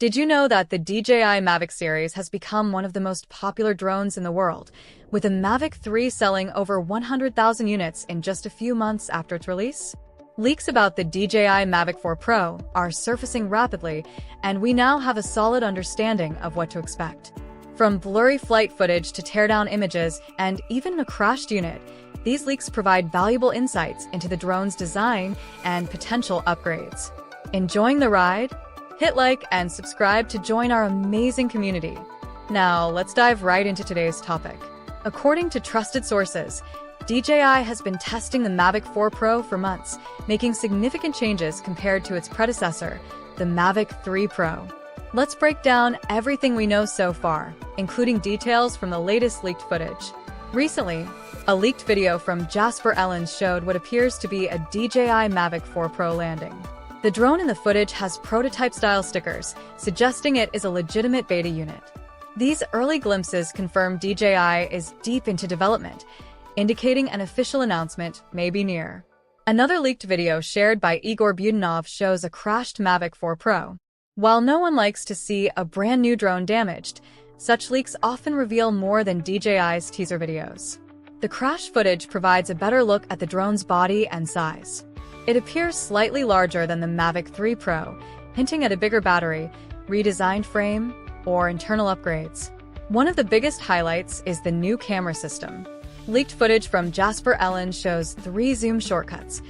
Did you know that the DJI Mavic series has become one of the most popular drones in the world, with the Mavic 3 selling over 100,000 units in just a few months after its release? Leaks about the DJI Mavic 4 Pro are surfacing rapidly, and we now have a solid understanding of what to expect. From blurry flight footage to teardown images and even a crashed unit, these leaks provide valuable insights into the drone's design and potential upgrades. Enjoying the ride? Hit like and subscribe to join our amazing community. Now, let's dive right into today's topic. According to trusted sources, DJI has been testing the Mavic 4 Pro for months, making significant changes compared to its predecessor, the Mavic 3 Pro. Let's break down everything we know so far, including details from the latest leaked footage. Recently, a leaked video from Jasper Ellens showed what appears to be a DJI Mavic 4 Pro landing. The drone in the footage has prototype-style stickers, suggesting it is a legitimate beta unit. These early glimpses confirm DJI is deep into development, indicating an official announcement may be near. Another leaked video shared by Igor Budanov shows a crashed Mavic 4 Pro. While no one likes to see a brand new drone damaged, such leaks often reveal more than DJI's teaser videos. The crash footage provides a better look at the drone's body and size. It appears slightly larger than the Mavic 3 Pro, hinting at a bigger battery, redesigned frame, or internal upgrades. One of the biggest highlights is the new camera system. Leaked footage from Jasper Ellens shows 3 zoom shortcuts: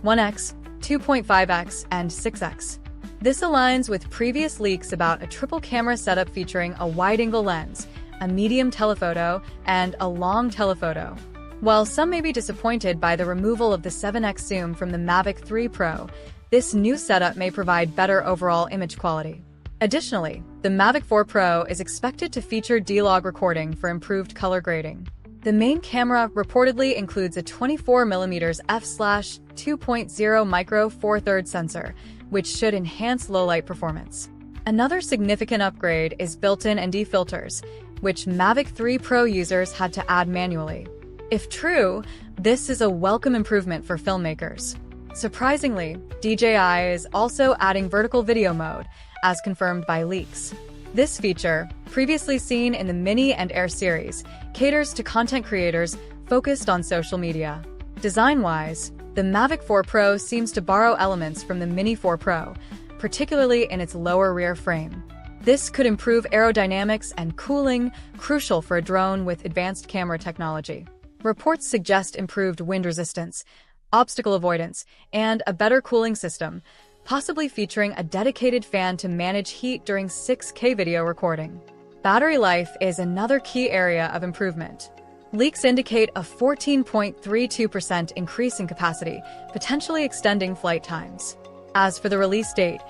1x, 2.5x, and 6x. This aligns with previous leaks about a triple camera setup featuring a wide-angle lens, a medium telephoto, and a long telephoto. While some may be disappointed by the removal of the 7x zoom from the Mavic 3 Pro, this new setup may provide better overall image quality. Additionally, the Mavic 4 Pro is expected to feature D-Log recording for improved color grading. The main camera reportedly includes a 24mm f/2.0 micro 4/3 sensor, which should enhance low-light performance. Another significant upgrade is built-in ND filters, which Mavic 3 Pro users had to add manually. If true, this is a welcome improvement for filmmakers. Surprisingly, DJI is also adding vertical video mode, as confirmed by leaks. This feature, previously seen in the Mini and Air series, caters to content creators focused on social media. Design-wise, the Mavic 4 Pro seems to borrow elements from the Mini 4 Pro, particularly in its lower rear frame. This could improve aerodynamics and cooling, crucial for a drone with advanced camera technology. Reports suggest improved wind resistance, obstacle avoidance, and a better cooling system, possibly featuring a dedicated fan to manage heat during 6K video recording. Battery life is another key area of improvement. Leaks indicate a 14.32% increase in capacity, potentially extending flight times. As for the release date,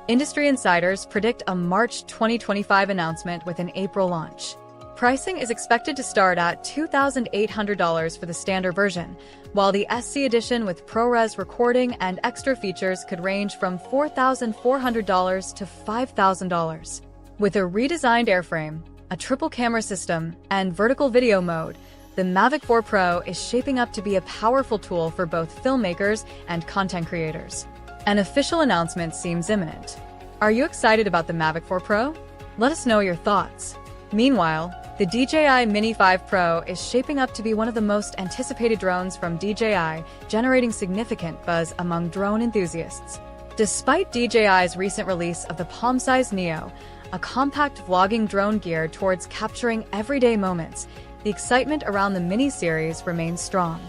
industry insiders predict a March 2025 announcement with an April launch. Pricing is expected to start at $2,800 for the standard version, while the SC edition with ProRes recording and extra features could range from $4,400 to $5,000. With a redesigned airframe, a triple camera system, and vertical video mode, the Mavic 4 Pro is shaping up to be a powerful tool for both filmmakers and content creators. An official announcement seems imminent. Are you excited about the Mavic 4 Pro? Let us know your thoughts. Meanwhile, the DJI Mini 5 Pro is shaping up to be one of the most anticipated drones from DJI, generating significant buzz among drone enthusiasts. Despite DJI's recent release of the palm-sized Neo, a compact vlogging drone geared towards capturing everyday moments, the excitement around the Mini series remains strong.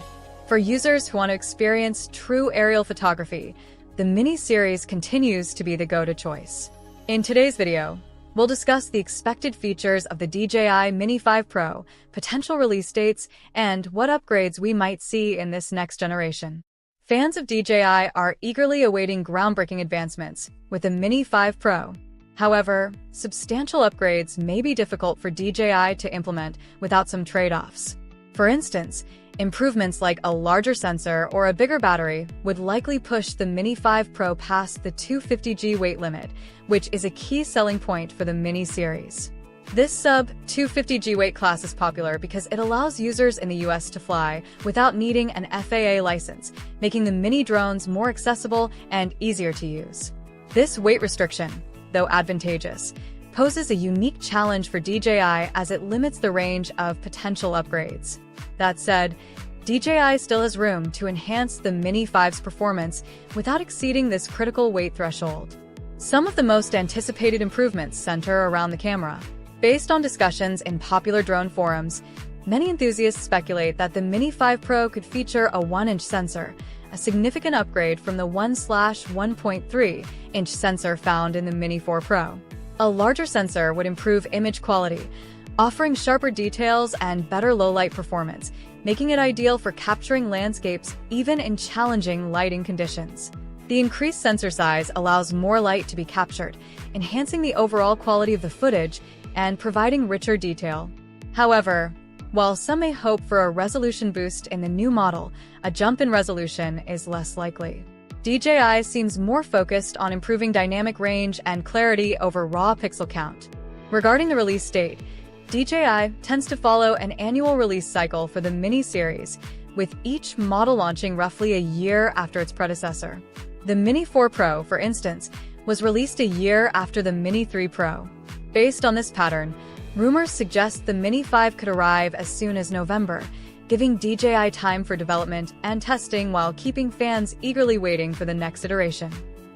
For users who want to experience true aerial photography, the Mini series continues to be the go-to choice. In today's video, we'll discuss the expected features of the DJI Mini 5 Pro, potential release dates, and what upgrades we might see in this next generation. Fans of DJI are eagerly awaiting groundbreaking advancements with the Mini 5 Pro. However, substantial upgrades may be difficult for DJI to implement without some trade-offs. For instance, improvements like a larger sensor or a bigger battery would likely push the Mini 5 Pro past the 250g weight limit, which is a key selling point for the Mini series. This sub-250g weight class is popular because it allows users in the US to fly without needing an FAA license, making the Mini drones more accessible and easier to use. This weight restriction, though advantageous, poses a unique challenge for DJI as it limits the range of potential upgrades. That said, DJI still has room to enhance the Mini 5's performance without exceeding this critical weight threshold. Some of the most anticipated improvements center around the camera. Based on discussions in popular drone forums, many enthusiasts speculate that the Mini 5 Pro could feature a 1-inch sensor, a significant upgrade from the 1/1.3-inch sensor found in the Mini 4 Pro. A larger sensor would improve image quality, offering sharper details and better low-light performance, making it ideal for capturing landscapes even in challenging lighting conditions. The increased sensor size allows more light to be captured, enhancing the overall quality of the footage and providing richer detail. However, while some may hope for a resolution boost in the new model, a jump in resolution is less likely. DJI seems more focused on improving dynamic range and clarity over raw pixel count. Regarding the release date, DJI tends to follow an annual release cycle for the Mini series, with each model launching roughly a year after its predecessor. The Mini 4 Pro, for instance, was released a year after the Mini 3 Pro. Based on this pattern, rumors suggest the Mini 5 could arrive as soon as November, giving DJI time for development and testing while keeping fans eagerly waiting for the next iteration.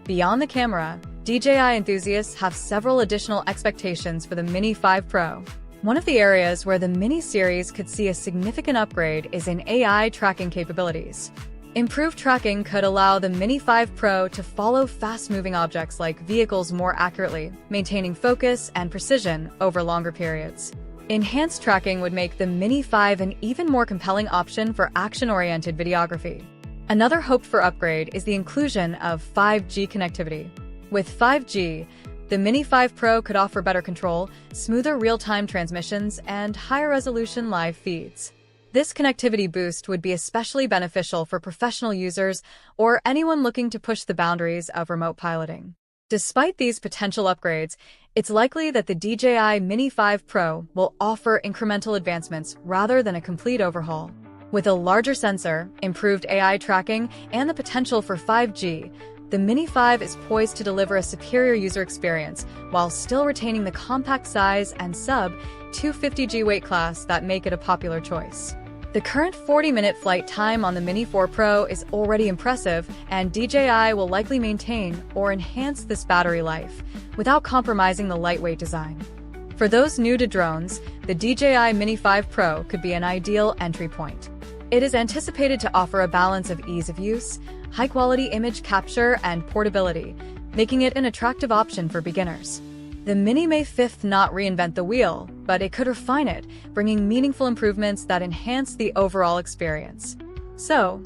Beyond the camera, DJI enthusiasts have several additional expectations for the Mini 5 Pro. One of the areas where the Mini series could see a significant upgrade is in AI tracking capabilities. Improved tracking could allow the Mini 5 Pro to follow fast-moving objects like vehicles more accurately, maintaining focus and precision over longer periods. Enhanced tracking would make the Mini 5 an even more compelling option for action-oriented videography. Another hoped-for upgrade is the inclusion of 5G connectivity. With 5G, the Mini 5 Pro could offer better control, smoother real-time transmissions, and higher-resolution live feeds. This connectivity boost would be especially beneficial for professional users or anyone looking to push the boundaries of remote piloting. Despite these potential upgrades, it's likely that the DJI Mini 5 Pro will offer incremental advancements rather than a complete overhaul. With a larger sensor, improved AI tracking, and the potential for 5G, the Mini 5 is poised to deliver a superior user experience while still retaining the compact size and sub-250G weight class that make it a popular choice. The current 40-minute flight time on the Mini 4 Pro is already impressive, and DJI will likely maintain or enhance this battery life without compromising the lightweight design. For those new to drones, the DJI Mini 5 Pro could be an ideal entry point. It is anticipated to offer a balance of ease of use, high-quality image capture, and portability, making it an attractive option for beginners. The Mini may not reinvent the wheel, but it could refine it, bringing meaningful improvements that enhance the overall experience. So,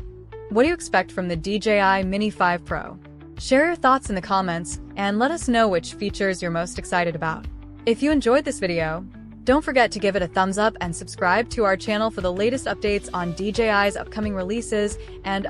what do you expect from the DJI Mini 5 Pro? Share your thoughts in the comments and let us know which features you're most excited about. If you enjoyed this video, don't forget to give it a thumbs up and subscribe to our channel for the latest updates on DJI's upcoming releases and